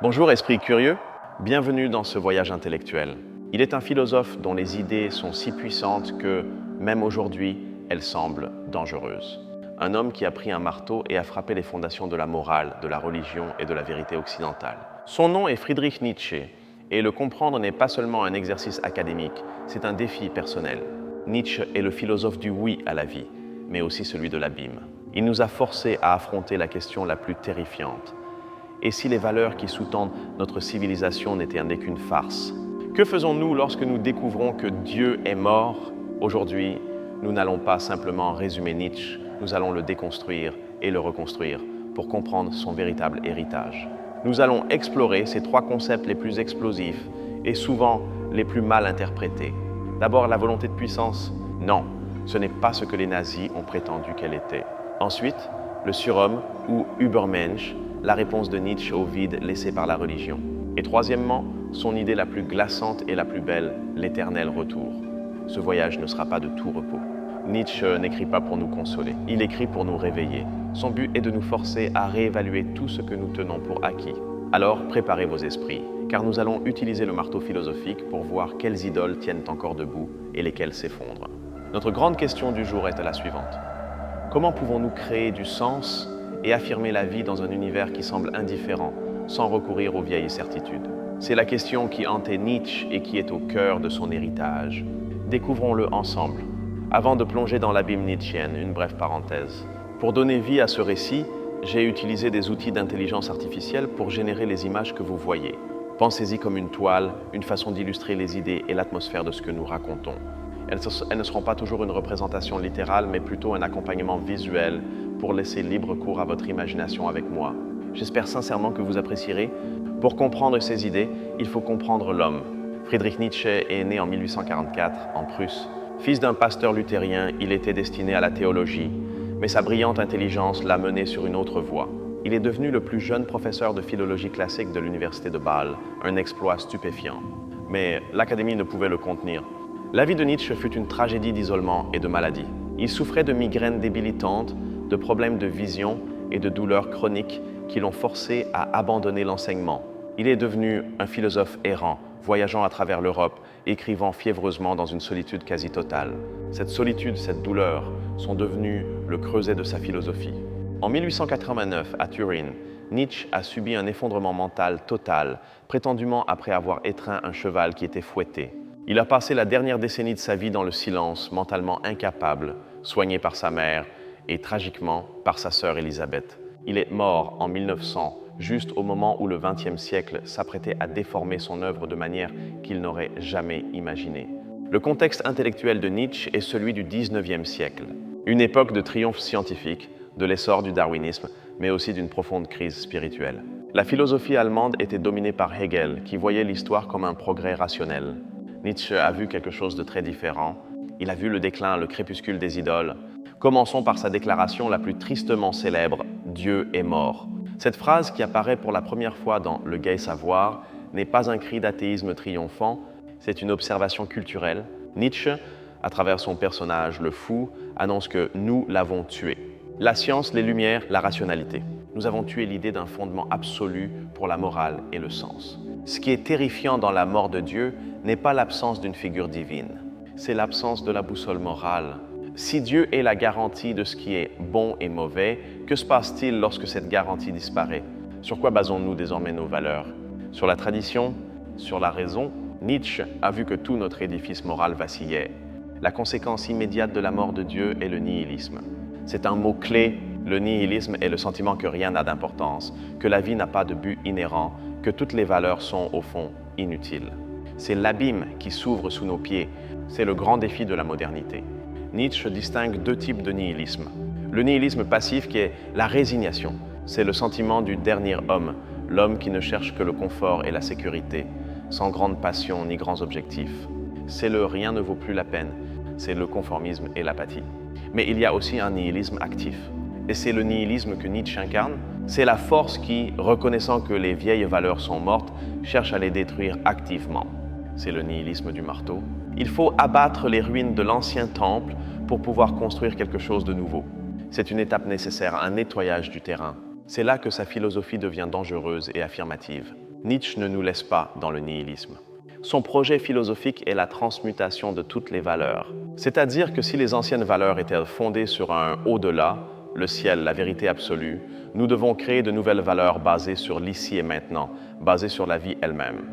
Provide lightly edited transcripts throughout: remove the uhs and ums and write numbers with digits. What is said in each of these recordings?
Bonjour esprit curieux, bienvenue dans ce voyage intellectuel. Il est un philosophe dont les idées sont si puissantes que, même aujourd'hui, elles semblent dangereuses. Un homme qui a pris un marteau et a frappé les fondations de la morale, de la religion et de la vérité occidentale. Son nom est Friedrich Nietzsche, et le comprendre n'est pas seulement un exercice académique, c'est un défi personnel. Nietzsche est le philosophe du oui à la vie, mais aussi celui de l'abîme. Il nous a forcés à affronter la question la plus terrifiante. Et si les valeurs qui sous-tendent notre civilisation n'étaient qu'une farce? Que faisons-nous lorsque nous découvrons que Dieu est mort? Aujourd'hui, nous n'allons pas simplement résumer Nietzsche, nous allons le déconstruire et le reconstruire pour comprendre son véritable héritage. Nous allons explorer ces trois concepts les plus explosifs et souvent les plus mal interprétés. D'abord, la volonté de puissance. Non, ce n'est pas ce que les nazis ont prétendu qu'elle était. Ensuite, le surhomme ou Übermensch, la réponse de Nietzsche au vide laissé par la religion. Et troisièmement, son idée la plus glaçante et la plus belle, l'éternel retour. Ce voyage ne sera pas de tout repos. Nietzsche n'écrit pas pour nous consoler, il écrit pour nous réveiller. Son but est de nous forcer à réévaluer tout ce que nous tenons pour acquis. Alors, préparez vos esprits, car nous allons utiliser le marteau philosophique pour voir quelles idoles tiennent encore debout et lesquelles s'effondrent. Notre grande question du jour est la suivante. Comment pouvons-nous créer du sens et affirmer la vie dans un univers qui semble indifférent, sans recourir aux vieilles certitudes? C'est la question qui hantait Nietzsche et qui est au cœur de son héritage. Découvrons-le ensemble. Avant de plonger dans l'abîme nietzschéenne, une brève parenthèse. Pour donner vie à ce récit, j'ai utilisé des outils d'intelligence artificielle pour générer les images que vous voyez. Pensez-y comme une toile, une façon d'illustrer les idées et l'atmosphère de ce que nous racontons. Elles ne seront pas toujours une représentation littérale, mais plutôt un accompagnement visuel pour laisser libre cours à votre imagination avec moi. J'espère sincèrement que vous apprécierez. Pour comprendre ces idées, il faut comprendre l'homme. Friedrich Nietzsche est né en 1844 en Prusse. Fils d'un pasteur luthérien, il était destiné à la théologie, mais sa brillante intelligence l'a mené sur une autre voie. Il est devenu le plus jeune professeur de philologie classique de l'université de Bâle, un exploit stupéfiant. Mais l'académie ne pouvait le contenir. La vie de Nietzsche fut une tragédie d'isolement et de maladie. Il souffrait de migraines débilitantes, de problèmes de vision et de douleurs chroniques qui l'ont forcé à abandonner l'enseignement. Il est devenu un philosophe errant, voyageant à travers l'Europe, écrivant fiévreusement dans une solitude quasi totale. Cette solitude, cette douleur sont devenues le creuset de sa philosophie. En 1889, à Turin, Nietzsche a subi un effondrement mental total, prétendument après avoir étreint un cheval qui était fouetté. Il a passé la dernière décennie de sa vie dans le silence, mentalement incapable, soigné par sa mère et tragiquement par sa sœur Élisabeth. Il est mort en 1900, juste au moment où le XXe siècle s'apprêtait à déformer son œuvre de manière qu'il n'aurait jamais imaginée. Le contexte intellectuel de Nietzsche est celui du XIXe siècle, une époque de triomphe scientifique, de l'essor du darwinisme, mais aussi d'une profonde crise spirituelle. La philosophie allemande était dominée par Hegel, qui voyait l'histoire comme un progrès rationnel. Nietzsche a vu quelque chose de très différent. Il a vu le déclin, le crépuscule des idoles. Commençons par sa déclaration la plus tristement célèbre, « Dieu est mort ». Cette phrase qui apparaît pour la première fois dans Le Gai Savoir n'est pas un cri d'athéisme triomphant, c'est une observation culturelle. Nietzsche, à travers son personnage, le fou, annonce que nous l'avons tué. La science, les lumières, la rationalité. Nous avons tué l'idée d'un fondement absolu pour la morale et le sens. Ce qui est terrifiant dans la mort de Dieu n'est pas l'absence d'une figure divine, c'est l'absence de la boussole morale. Si Dieu est la garantie de ce qui est bon et mauvais, que se passe-t-il lorsque cette garantie disparaît? Sur quoi basons-nous désormais nos valeurs? Sur la tradition? Sur la raison? Nietzsche a vu que tout notre édifice moral vacillait. La conséquence immédiate de la mort de Dieu est le nihilisme. C'est un mot-clé. Le nihilisme est le sentiment que rien n'a d'importance, que la vie n'a pas de but inhérent, que toutes les valeurs sont, au fond, inutiles. C'est l'abîme qui s'ouvre sous nos pieds. C'est le grand défi de la modernité. Nietzsche distingue deux types de nihilisme. Le nihilisme passif qui est la résignation. C'est le sentiment du dernier homme, l'homme qui ne cherche que le confort et la sécurité, sans grande passion ni grands objectifs. C'est le rien ne vaut plus la peine. C'est le conformisme et l'apathie. Mais il y a aussi un nihilisme actif. Et c'est le nihilisme que Nietzsche incarne. C'est la force qui, reconnaissant que les vieilles valeurs sont mortes, cherche à les détruire activement. C'est le nihilisme du marteau. Il faut abattre les ruines de l'ancien temple pour pouvoir construire quelque chose de nouveau. C'est une étape nécessaire, un nettoyage du terrain. C'est là que sa philosophie devient dangereuse et affirmative. Nietzsche ne nous laisse pas dans le nihilisme. Son projet philosophique est la transmutation de toutes les valeurs. C'est-à-dire que si les anciennes valeurs étaient fondées sur un au-delà, le ciel, la vérité absolue, nous devons créer de nouvelles valeurs basées sur l'ici et maintenant, basées sur la vie elle-même.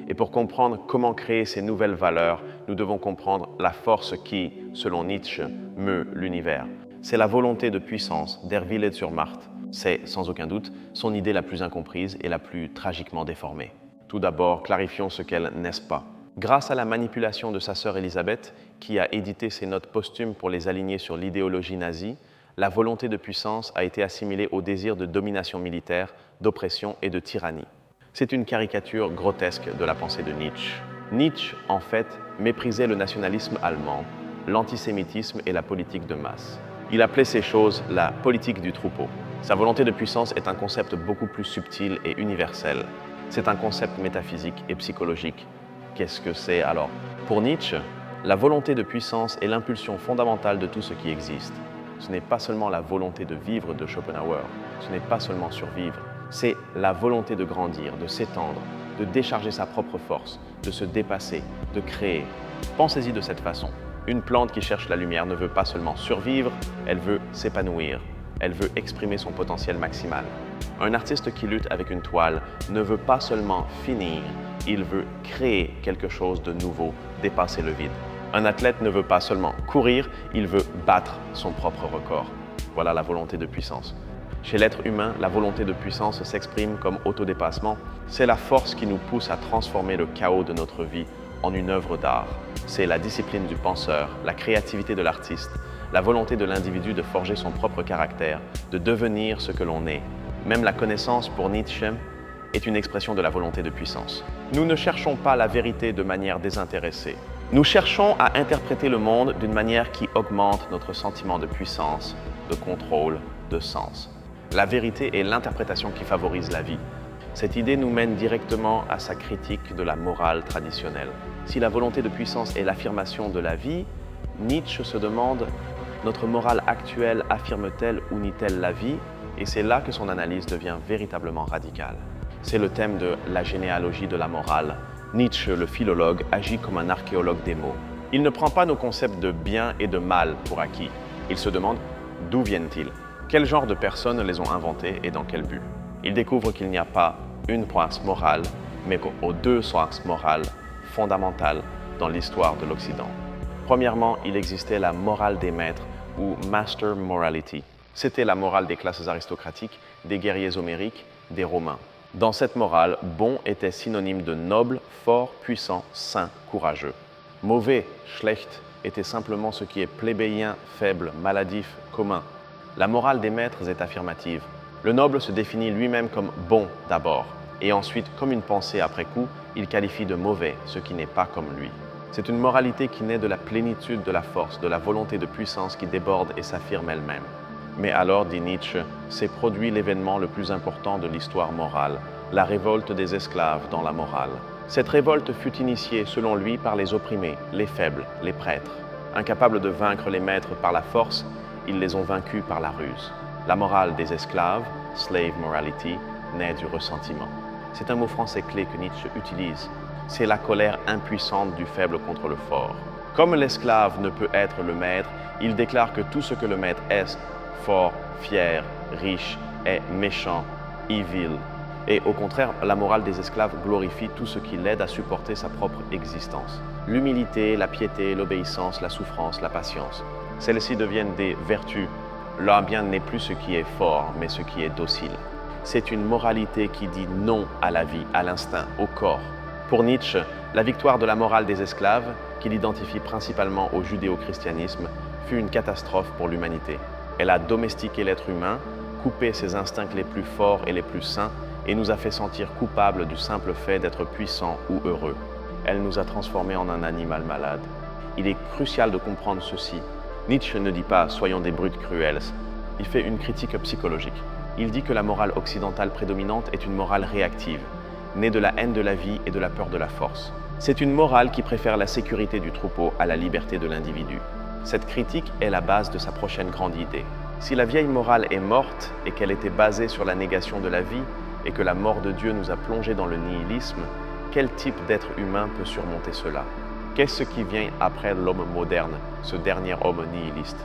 Et pour comprendre comment créer ces nouvelles valeurs, nous devons comprendre la force qui, selon Nietzsche, meut l'univers. C'est la volonté de puissance d'Erwin sur Marthe. C'est, sans aucun doute, son idée la plus incomprise et la plus tragiquement déformée. Tout d'abord, clarifions ce qu'elle n'est pas. Grâce à la manipulation de sa sœur Élisabeth, qui a édité ses notes posthumes pour les aligner sur l'idéologie nazie, la volonté de puissance a été assimilée au désir de domination militaire, d'oppression et de tyrannie. C'est une caricature grotesque de la pensée de Nietzsche. Nietzsche, en fait, méprisait le nationalisme allemand, l'antisémitisme et la politique de masse. Il appelait ces choses la politique du troupeau. Sa volonté de puissance est un concept beaucoup plus subtil et universel. C'est un concept métaphysique et psychologique. Qu'est-ce que c'est alors? Pour Nietzsche, la volonté de puissance est l'impulsion fondamentale de tout ce qui existe. Ce n'est pas seulement la volonté de vivre de Schopenhauer, ce n'est pas seulement survivre, c'est la volonté de grandir, de s'étendre, de décharger sa propre force, de se dépasser, de créer. Pensez-y de cette façon. Une plante qui cherche la lumière ne veut pas seulement survivre, elle veut s'épanouir, elle veut exprimer son potentiel maximal. Un artiste qui lutte avec une toile ne veut pas seulement finir, il veut créer quelque chose de nouveau, dépasser le vide. Un athlète ne veut pas seulement courir, il veut battre son propre record. Voilà la volonté de puissance. Chez l'être humain, la volonté de puissance s'exprime comme autodépassement. C'est la force qui nous pousse à transformer le chaos de notre vie en une œuvre d'art. C'est la discipline du penseur, la créativité de l'artiste, la volonté de l'individu de forger son propre caractère, de devenir ce que l'on est. Même la connaissance, pour Nietzsche, est une expression de la volonté de puissance. Nous ne cherchons pas la vérité de manière désintéressée. Nous cherchons à interpréter le monde d'une manière qui augmente notre sentiment de puissance, de contrôle, de sens. La vérité est l'interprétation qui favorise la vie. Cette idée nous mène directement à sa critique de la morale traditionnelle. Si la volonté de puissance est l'affirmation de la vie, Nietzsche se demande « Notre morale actuelle affirme-t-elle ou nie-t-elle la vie ?» Et c'est là que son analyse devient véritablement radicale. C'est le thème de la généalogie de la morale. Nietzsche, le philologue, agit comme un archéologue des mots. Il ne prend pas nos concepts de bien et de mal pour acquis. Il se demande d'où viennent-ils? Quel genre de personnes les ont inventés et dans quel but? Il découvre qu'il n'y a pas une source morale, mais aux deux sources morales fondamentales dans l'histoire de l'Occident. Premièrement, il existait la morale des maîtres ou master morality. C'était la morale des classes aristocratiques, des guerriers homériques, des Romains. Dans cette morale, bon était synonyme de noble, fort, puissant, saint, courageux. Mauvais, schlecht, était simplement ce qui est plébéien, faible, maladif, commun. La morale des maîtres est affirmative. Le noble se définit lui-même comme bon d'abord, et ensuite, comme une pensée après coup, il qualifie de mauvais ce qui n'est pas comme lui. C'est une moralité qui naît de la plénitude de la force, de la volonté de puissance qui déborde et s'affirme elle-même. Mais alors, dit Nietzsche, s'est produit l'événement le plus important de l'histoire morale, la révolte des esclaves dans la morale. Cette révolte fut initiée, selon lui, par les opprimés, les faibles, les prêtres. Incapables de vaincre les maîtres par la force, ils les ont vaincus par la ruse. La morale des esclaves, slave morality, naît du ressentiment. C'est un mot français clé que Nietzsche utilise. C'est la colère impuissante du faible contre le fort. Comme l'esclave ne peut être le maître, il déclare que tout ce que le maître est, fort, fier, riche, est méchant, evil. Et au contraire, la morale des esclaves glorifie tout ce qui l'aide à supporter sa propre existence. L'humilité, la piété, l'obéissance, la souffrance, la patience. Celles-ci deviennent des vertus. Là bien n'est plus ce qui est fort, mais ce qui est docile. C'est une moralité qui dit non à la vie, à l'instinct, au corps. Pour Nietzsche, la victoire de la morale des esclaves, qu'il identifie principalement au judéo-christianisme, fut une catastrophe pour l'humanité. Elle a domestiqué l'être humain, coupé ses instincts les plus forts et les plus sains, et nous a fait sentir coupables du simple fait d'être puissants ou heureux. Elle nous a transformés en un animal malade. Il est crucial de comprendre ceci. Nietzsche ne dit pas « soyons des brutes cruelles ». Il fait une critique psychologique. Il dit que la morale occidentale prédominante est une morale réactive, née de la haine de la vie et de la peur de la force. C'est une morale qui préfère la sécurité du troupeau à la liberté de l'individu. Cette critique est la base de sa prochaine grande idée. Si la vieille morale est morte et qu'elle était basée sur la négation de la vie, et que la mort de Dieu nous a plongés dans le nihilisme, quel type d'être humain peut surmonter cela? Qu'est-ce qui vient après l'homme moderne, ce dernier homme nihiliste?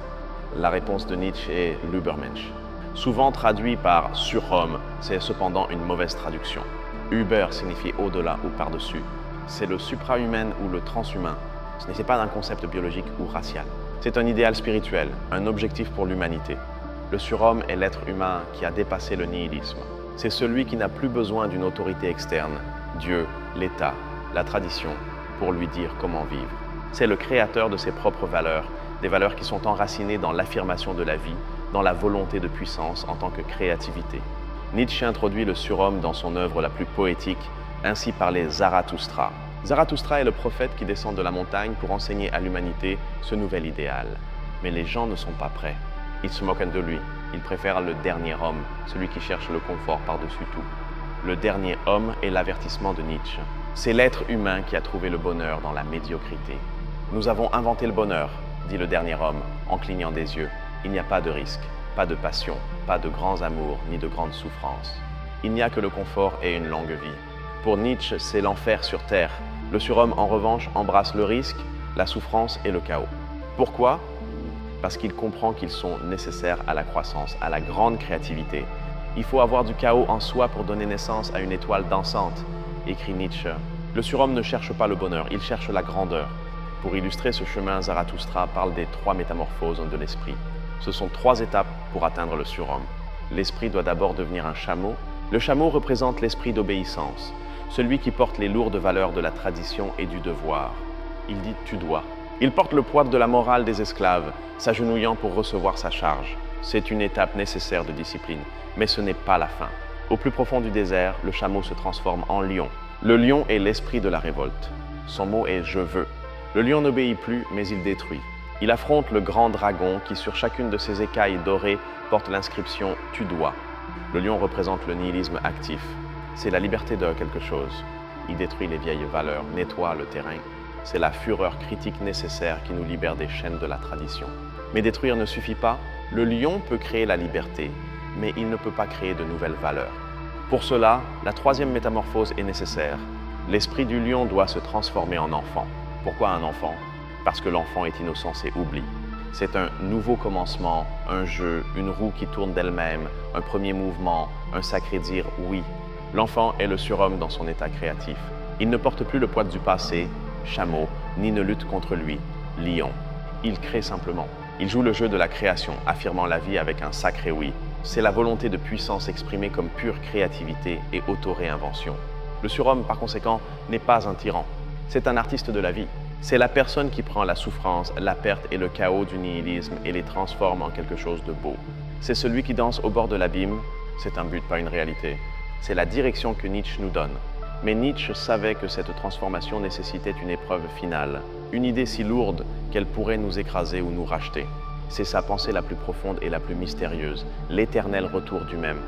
La réponse de Nietzsche est l'Übermensch. Souvent traduit par surhomme, c'est cependant une mauvaise traduction. Über signifie au-delà ou par-dessus. C'est le suprahumain ou le transhumain. Ce n'est pas un concept biologique ou racial. C'est un idéal spirituel, un objectif pour l'humanité. Le surhomme est l'être humain qui a dépassé le nihilisme. C'est celui qui n'a plus besoin d'une autorité externe, Dieu, l'État, la tradition, pour lui dire comment vivre. C'est le créateur de ses propres valeurs, des valeurs qui sont enracinées dans l'affirmation de la vie, dans la volonté de puissance en tant que créativité. Nietzsche introduit le surhomme dans son œuvre la plus poétique, ainsi parlait Zarathustra. Zarathustra est le prophète qui descend de la montagne pour enseigner à l'humanité ce nouvel idéal. Mais les gens ne sont pas prêts. Ils se moquent de lui. Ils préfèrent le dernier homme, celui qui cherche le confort par-dessus tout. Le dernier homme est l'avertissement de Nietzsche. C'est l'être humain qui a trouvé le bonheur dans la médiocrité. Nous avons inventé le bonheur, dit le dernier homme, en clignant des yeux. Il n'y a pas de risque, pas de passion, pas de grands amours, ni de grandes souffrances. Il n'y a que le confort et une longue vie. Pour Nietzsche, c'est l'enfer sur terre. Le surhomme, en revanche, embrasse le risque, la souffrance et le chaos. Pourquoi? Parce qu'il comprend qu'ils sont nécessaires à la croissance, à la grande créativité. Il faut avoir du chaos en soi pour donner naissance à une étoile dansante, écrit Nietzsche. Le surhomme ne cherche pas le bonheur, il cherche la grandeur. Pour illustrer ce chemin, Zarathustra parle des 3 métamorphoses de l'esprit. Ce sont 3 étapes pour atteindre le surhomme. L'esprit doit d'abord devenir un chameau. Le chameau représente l'esprit d'obéissance, celui qui porte les lourdes valeurs de la tradition et du devoir. Il dit « tu dois ». Il porte le poids de la morale des esclaves, s'agenouillant pour recevoir sa charge. C'est une étape nécessaire de discipline, mais ce n'est pas la fin. Au plus profond du désert, le chameau se transforme en lion. Le lion est l'esprit de la révolte. Son mot est « je veux ». Le lion n'obéit plus, mais il détruit. Il affronte le grand dragon qui, sur chacune de ses écailles dorées, porte l'inscription « tu dois ». Le lion représente le nihilisme actif. C'est la liberté de quelque chose. Il détruit les vieilles valeurs, nettoie le terrain. C'est la fureur critique nécessaire qui nous libère des chaînes de la tradition. Mais détruire ne suffit pas. Le lion peut créer la liberté, mais il ne peut pas créer de nouvelles valeurs. Pour cela, la 3e métamorphose est nécessaire. L'esprit du lion doit se transformer en enfant. Pourquoi un enfant? Parce que l'enfant est innocence et oublie. C'est un nouveau commencement, un jeu, une roue qui tourne d'elle-même, un premier mouvement, un sacré dire oui. L'enfant est le surhomme dans son état créatif. Il ne porte plus le poids du passé, chameau, ni ne lutte contre lui, lion. Il crée simplement. Il joue le jeu de la création, affirmant la vie avec un sacré oui. C'est la volonté de puissance exprimée comme pure créativité et auto-réinvention. Le surhomme, par conséquent, n'est pas un tyran. C'est un artiste de la vie. C'est la personne qui prend la souffrance, la perte et le chaos du nihilisme et les transforme en quelque chose de beau. C'est celui qui danse au bord de l'abîme. C'est un but, pas une réalité. C'est la direction que Nietzsche nous donne. Mais Nietzsche savait que cette transformation nécessitait une épreuve finale, une idée si lourde qu'elle pourrait nous écraser ou nous racheter. C'est sa pensée la plus profonde et la plus mystérieuse, l'éternel retour du même.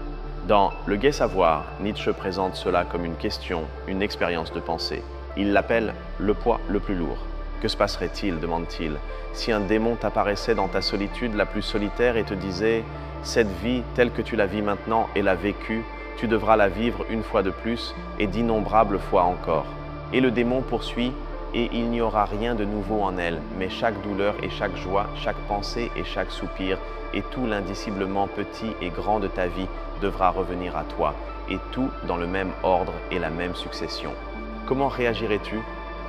Dans Le Gai Savoir, Nietzsche présente cela comme une question, une expérience de pensée. Il l'appelle le poids le plus lourd. Que se passerait-il, demande-t-il, si un démon t'apparaissait dans ta solitude la plus solitaire et te disait « Cette vie telle que tu la vis maintenant et la vécue, tu devras la vivre une fois de plus et d'innombrables fois encore. » Et le démon poursuit « Et il n'y aura rien de nouveau en elle, mais chaque douleur et chaque joie, chaque pensée et chaque soupir, et tout l'indiciblement petit et grand de ta vie devra revenir à toi, et tout dans le même ordre et la même succession. » Comment réagirais-tu?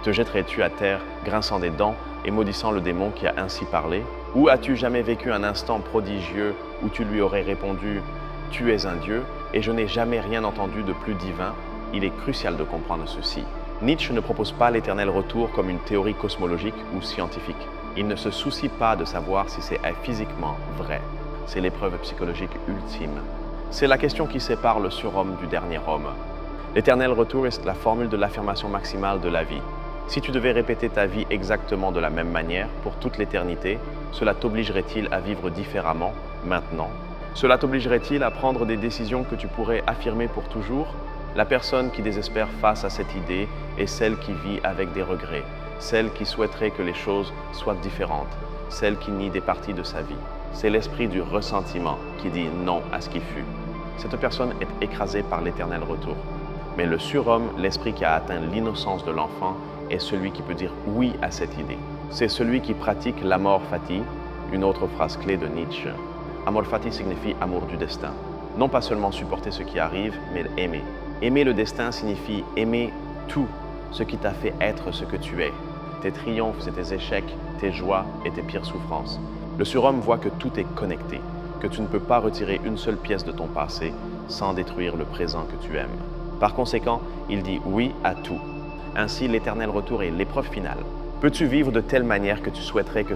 Te jetterais-tu à terre, grinçant des dents et maudissant le démon qui a ainsi parlé? Ou as-tu jamais vécu un instant prodigieux où tu lui aurais répondu « Tu es un Dieu et je n'ai jamais rien entendu de plus divin ?» Il est crucial de comprendre ceci. Nietzsche ne propose pas l'éternel retour comme une théorie cosmologique ou scientifique. Il ne se soucie pas de savoir si c'est physiquement vrai. C'est l'épreuve psychologique ultime. C'est la question qui sépare le surhomme du dernier homme. L'éternel retour est la formule de l'affirmation maximale de la vie. Si tu devais répéter ta vie exactement de la même manière pour toute l'éternité, cela t'obligerait-il à vivre différemment maintenant? Cela t'obligerait-il à prendre des décisions que tu pourrais affirmer pour toujours? La personne qui désespère face à cette idée est celle qui vit avec des regrets, celle qui souhaiterait que les choses soient différentes, celle qui nie des parties de sa vie. C'est l'esprit du ressentiment qui dit non à ce qui fut. cette personne est écrasée par l'éternel retour. Mais le surhomme, l'esprit qui a atteint l'innocence de l'enfant, est celui qui peut dire oui à cette idée. C'est celui qui pratique l'amor fati, une autre phrase clé de Nietzsche. Amor fati signifie amour du destin. Non pas seulement supporter ce qui arrive, mais aimer. Aimer le destin signifie aimer tout ce qui t'a fait être ce que tu es. Tes triomphes et tes échecs, tes joies et tes pires souffrances. Le surhomme voit que tout est connecté, que tu ne peux pas retirer une seule pièce de ton passé sans détruire le présent que tu aimes. Par conséquent, il dit oui à tout. Ainsi, l'éternel retour est l'épreuve finale. Peux-tu vivre de telle manière que tu souhaiterais que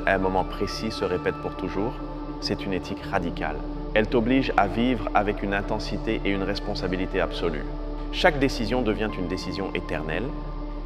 à un moment précis se répète pour toujours? C'est une éthique radicale. Elle t'oblige à vivre avec une intensité et une responsabilité absolue. Chaque décision devient une décision éternelle,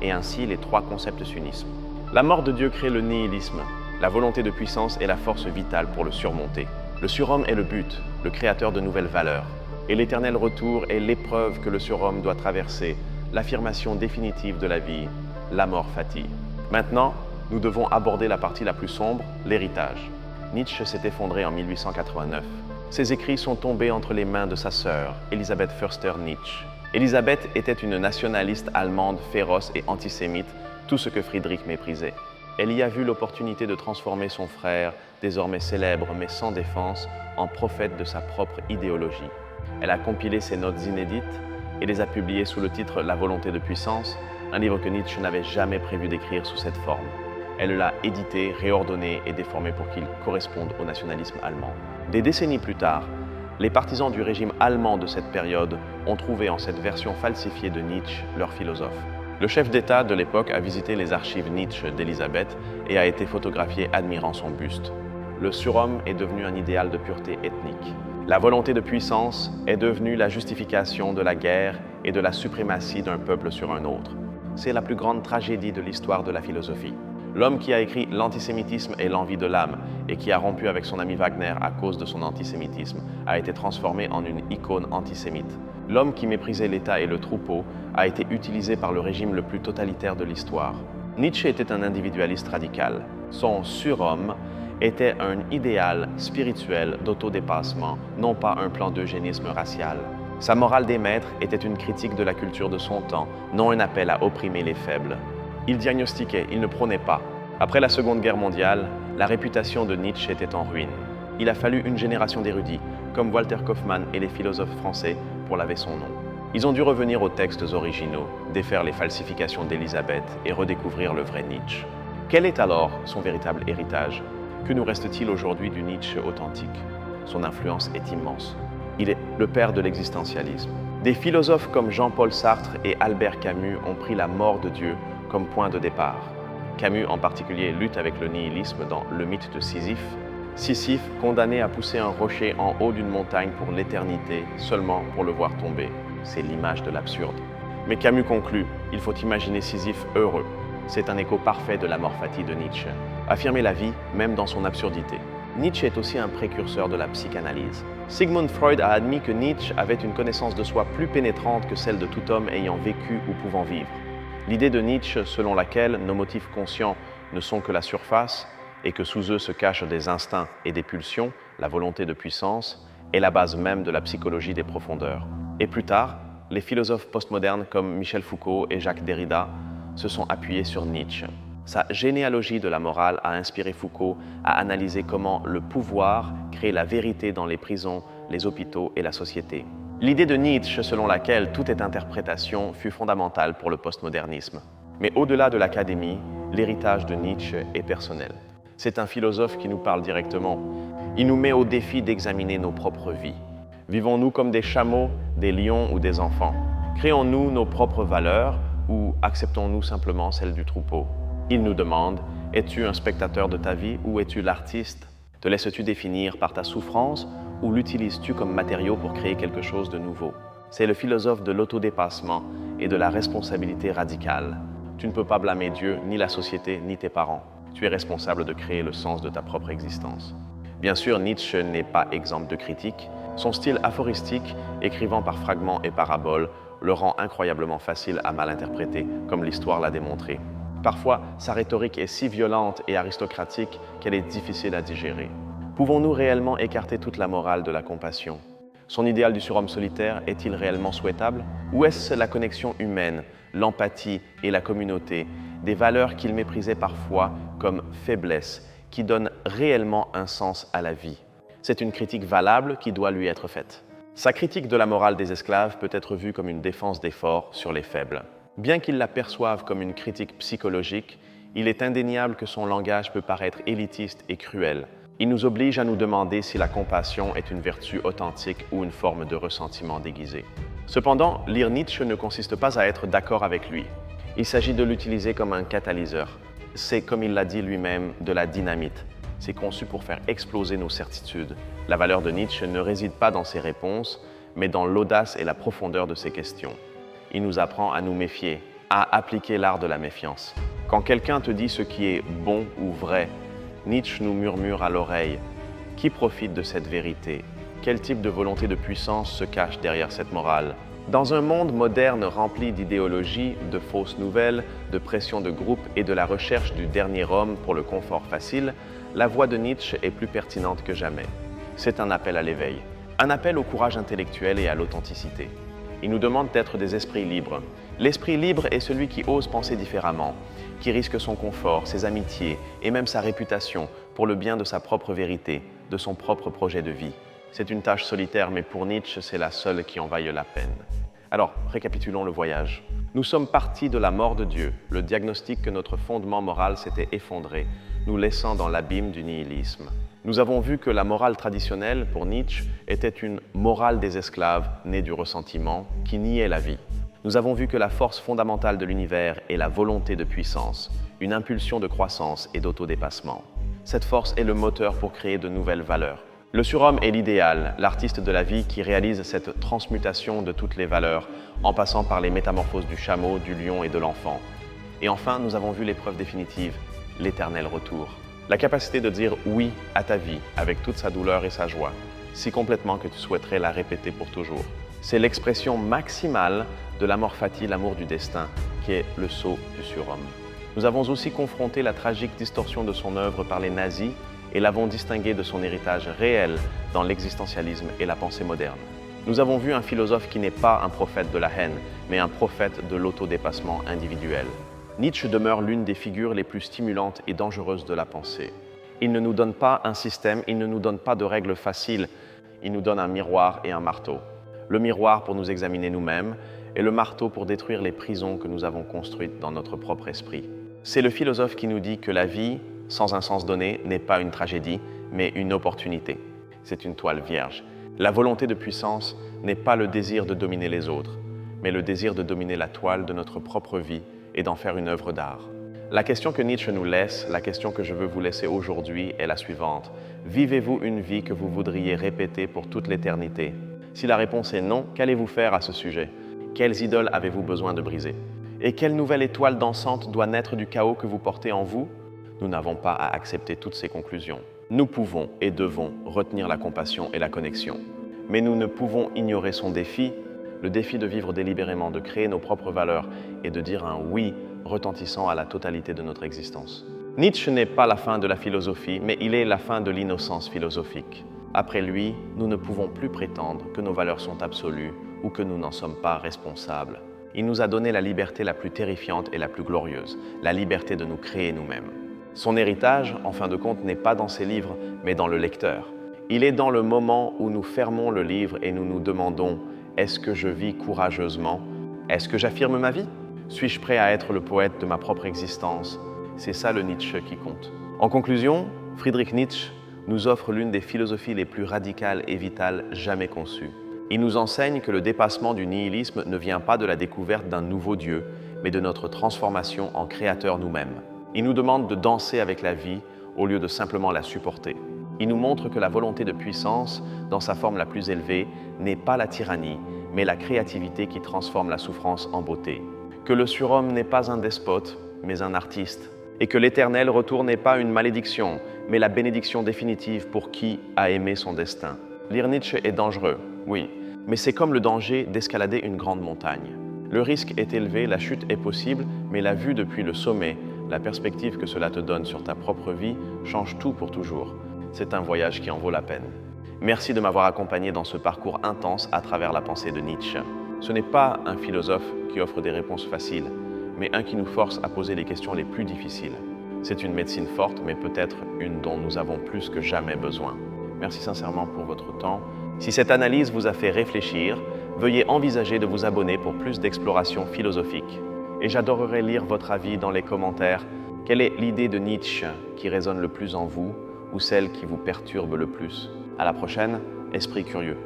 et ainsi les trois concepts s'unissent. La mort de Dieu crée le nihilisme. La volonté de puissance est la force vitale pour le surmonter. Le surhomme est le but, le créateur de nouvelles valeurs. Et l'éternel retour est l'épreuve que le surhomme doit traverser, l'affirmation définitive de la vie, l'amor fati. Maintenant, nous devons aborder la partie la plus sombre, l'héritage. Nietzsche s'est effondré en 1889. Ses écrits sont tombés entre les mains de sa sœur, Elisabeth Förster Nietzsche. Elisabeth était une nationaliste allemande féroce et antisémite, tout ce que Friedrich méprisait. Elle y a vu l'opportunité de transformer son frère, désormais célèbre mais sans défense, en prophète de sa propre idéologie. Elle a compilé ses notes inédites et les a publiées sous le titre « La volonté de puissance », un livre que Nietzsche n'avait jamais prévu d'écrire sous cette forme. Elle l'a édité, réordonné et déformé pour qu'il corresponde au nationalisme allemand. Des décennies plus tard, les partisans du régime allemand de cette période ont trouvé en cette version falsifiée de Nietzsche leur philosophe. Le chef d'État de l'époque a visité les archives Nietzsche d'Elisabeth et a été photographié admirant son buste. Le surhomme est devenu un idéal de pureté ethnique. La volonté de puissance est devenue la justification de la guerre et de la suprématie d'un peuple sur un autre. C'est la plus grande tragédie de l'histoire de la philosophie. L'homme qui a écrit « L'antisémitisme et l'envie de l'âme » et qui a rompu avec son ami Wagner à cause de son antisémitisme a été transformé en une icône antisémite. L'homme qui méprisait l'État et le troupeau a été utilisé par le régime le plus totalitaire de l'histoire. Nietzsche était un individualiste radical. Son surhomme était un idéal spirituel d'autodépassement, non pas un plan d'eugénisme racial. Sa morale des maîtres était une critique de la culture de son temps, non un appel à opprimer les faibles. Il diagnostiquait, il ne prônait pas. Après la Seconde Guerre mondiale, la réputation de Nietzsche était en ruine. Il a fallu une génération d'érudits, comme Walter Kaufmann et les philosophes français, pour laver son nom. Ils ont dû revenir aux textes originaux, défaire les falsifications d'Elisabeth et redécouvrir le vrai Nietzsche. Quel est alors son véritable héritage? Que nous reste-t-il aujourd'hui du Nietzsche authentique? Son influence est immense. Il est le père de l'existentialisme. Des philosophes comme Jean-Paul Sartre et Albert Camus ont pris la mort de Dieu comme point de départ. Camus en particulier lutte avec le nihilisme dans Le mythe de Sisyphe. Sisyphe condamné à pousser un rocher en haut d'une montagne pour l'éternité, seulement pour le voir tomber. C'est l'image de l'absurde. Mais Camus conclut, il faut imaginer Sisyphe heureux. C'est un écho parfait de l'amor fati de Nietzsche. Affirmer la vie, même dans son absurdité. Nietzsche est aussi un précurseur de la psychanalyse. Sigmund Freud a admis que Nietzsche avait une connaissance de soi plus pénétrante que celle de tout homme ayant vécu ou pouvant vivre. L'idée de Nietzsche selon laquelle nos motifs conscients ne sont que la surface et que sous eux se cachent des instincts et des pulsions, la volonté de puissance, est la base même de la psychologie des profondeurs. Et plus tard, les philosophes postmodernes comme Michel Foucault et Jacques Derrida se sont appuyés sur Nietzsche. Sa généalogie de la morale a inspiré Foucault à analyser comment le pouvoir crée la vérité dans les prisons, les hôpitaux et la société. L'idée de Nietzsche selon laquelle tout est interprétation fut fondamentale pour le postmodernisme. Mais au-delà de l'académie, l'héritage de Nietzsche est personnel. C'est un philosophe qui nous parle directement. Il nous met au défi d'examiner nos propres vies. Vivons-nous comme des chameaux, des lions ou des enfants? Créons-nous nos propres valeurs ou acceptons-nous simplement celles du troupeau? Il nous demande, es-tu un spectateur de ta vie ou es-tu l'artiste? Te laisses-tu définir par ta souffrance ou l'utilises-tu comme matériau pour créer quelque chose de nouveau? C'est le philosophe de l'autodépassement et de la responsabilité radicale. Tu ne peux pas blâmer Dieu, ni la société, ni tes parents. Tu es responsable de créer le sens de ta propre existence. Bien sûr, Nietzsche n'est pas exempt de critiques. Son style aphoristique, écrivant par fragments et paraboles, le rend incroyablement facile à mal interpréter, comme l'histoire l'a démontré. Parfois, sa rhétorique est si violente et aristocratique qu'elle est difficile à digérer. Pouvons-nous réellement écarter toute la morale de la compassion? Son idéal du surhomme solitaire est-il réellement souhaitable? Ou est-ce la connexion humaine, l'empathie et la communauté, des valeurs qu'il méprisait parfois comme faiblesse, qui donnent réellement un sens à la vie? C'est une critique valable qui doit lui être faite. Sa critique de la morale des esclaves peut être vue comme une défense des forts sur les faibles. Bien qu'il la perçoive comme une critique psychologique, il est indéniable que son langage peut paraître élitiste et cruel. Il nous oblige à nous demander si la compassion est une vertu authentique ou une forme de ressentiment déguisé. Cependant, lire Nietzsche ne consiste pas à être d'accord avec lui. Il s'agit de l'utiliser comme un catalyseur. C'est, comme il l'a dit lui-même, de la dynamite. C'est conçu pour faire exploser nos certitudes. La valeur de Nietzsche ne réside pas dans ses réponses, mais dans l'audace et la profondeur de ses questions. Il nous apprend à nous méfier, à appliquer l'art de la méfiance. Quand quelqu'un te dit ce qui est bon ou vrai, Nietzsche nous murmure à l'oreille: qui profite de cette vérité? Quel type de volonté de puissance se cache derrière cette morale? Dans un monde moderne rempli d'idéologies, de fausses nouvelles, de pression de groupe et de la recherche du dernier homme pour le confort facile, la voix de Nietzsche est plus pertinente que jamais. C'est un appel à l'éveil, un appel au courage intellectuel et à l'authenticité. Il nous demande d'être des esprits libres. L'esprit libre est celui qui ose penser différemment, qui risque son confort, ses amitiés et même sa réputation pour le bien de sa propre vérité, de son propre projet de vie. C'est une tâche solitaire, mais pour Nietzsche, c'est la seule qui en vaille la peine. Alors, récapitulons le voyage. Nous sommes partis de la mort de Dieu, le diagnostic que notre fondement moral s'était effondré, nous laissant dans l'abîme du nihilisme. Nous avons vu que la morale traditionnelle, pour Nietzsche, était une morale des esclaves née du ressentiment, qui niait la vie. Nous avons vu que la force fondamentale de l'univers est la volonté de puissance, une impulsion de croissance et d'autodépassement. Cette force est le moteur pour créer de nouvelles valeurs. Le surhomme est l'idéal, l'artiste de la vie qui réalise cette transmutation de toutes les valeurs, en passant par les métamorphoses du chameau, du lion et de l'enfant. Et enfin, nous avons vu l'épreuve définitive, l'éternel retour. La capacité de dire oui à ta vie avec toute sa douleur et sa joie, si complètement que tu souhaiterais la répéter pour toujours. C'est l'expression maximale de l'amor fati, l'amour du destin, qui est le sceau du surhomme. Nous avons aussi confronté la tragique distorsion de son œuvre par les nazis et l'avons distingué de son héritage réel dans l'existentialisme et la pensée moderne. Nous avons vu un philosophe qui n'est pas un prophète de la haine, mais un prophète de l'autodépassement individuel. Nietzsche demeure l'une des figures les plus stimulantes et dangereuses de la pensée. Il ne nous donne pas un système, il ne nous donne pas de règles faciles, il nous donne un miroir et un marteau. Le miroir pour nous examiner nous-mêmes et le marteau pour détruire les prisons que nous avons construites dans notre propre esprit. C'est le philosophe qui nous dit que la vie, sans un sens donné, n'est pas une tragédie, mais une opportunité. C'est une toile vierge. La volonté de puissance n'est pas le désir de dominer les autres, mais le désir de dominer la toile de notre propre vie et d'en faire une œuvre d'art. La question que Nietzsche nous laisse, la question que je veux vous laisser aujourd'hui est la suivante. Vivez-vous une vie que vous voudriez répéter pour toute l'éternité? Si la réponse est non, qu'allez-vous faire à ce sujet? Quelles idoles avez-vous besoin de briser? Et quelle nouvelle étoile dansante doit naître du chaos que vous portez en vous? Nous n'avons pas à accepter toutes ces conclusions. Nous pouvons et devons retenir la compassion et la connexion. Mais nous ne pouvons ignorer son défi, le défi de vivre délibérément, de créer nos propres valeurs et de dire un oui retentissant à la totalité de notre existence. Nietzsche n'est pas la fin de la philosophie, mais il est la fin de l'innocence philosophique. Après lui, nous ne pouvons plus prétendre que nos valeurs sont absolues ou que nous n'en sommes pas responsables. Il nous a donné la liberté la plus terrifiante et la plus glorieuse, la liberté de nous créer nous-mêmes. Son héritage, en fin de compte, n'est pas dans ses livres, mais dans le lecteur. Il est dans le moment où nous fermons le livre et nous nous demandons: est-ce que je vis courageusement? Est-ce que j'affirme ma vie? Suis-je prêt à être le poète de ma propre existence? C'est ça le Nietzsche qui compte. En conclusion, Friedrich Nietzsche nous offre l'une des philosophies les plus radicales et vitales jamais conçues. Il nous enseigne que le dépassement du nihilisme ne vient pas de la découverte d'un nouveau Dieu, mais de notre transformation en créateurs nous-mêmes. Il nous demande de danser avec la vie au lieu de simplement la supporter. Il nous montre que la volonté de puissance, dans sa forme la plus élevée, n'est pas la tyrannie, mais la créativité qui transforme la souffrance en beauté. Que le surhomme n'est pas un despote, mais un artiste. Et que l'éternel retour n'est pas une malédiction, mais la bénédiction définitive pour qui a aimé son destin. Lire Nietzsche est dangereux, oui, mais c'est comme le danger d'escalader une grande montagne. Le risque est élevé, la chute est possible, mais la vue depuis le sommet, la perspective que cela te donne sur ta propre vie, change tout pour toujours. C'est un voyage qui en vaut la peine. Merci de m'avoir accompagné dans ce parcours intense à travers la pensée de Nietzsche. Ce n'est pas un philosophe qui offre des réponses faciles, mais un qui nous force à poser les questions les plus difficiles. C'est une médecine forte, mais peut-être une dont nous avons plus que jamais besoin. Merci sincèrement pour votre temps. Si cette analyse vous a fait réfléchir, veuillez envisager de vous abonner pour plus d'exploration philosophique. Et j'adorerais lire votre avis dans les commentaires. Quelle est l'idée de Nietzsche qui résonne le plus en vous ou celle qui vous perturbe le plus? À la prochaine, Esprit curieux.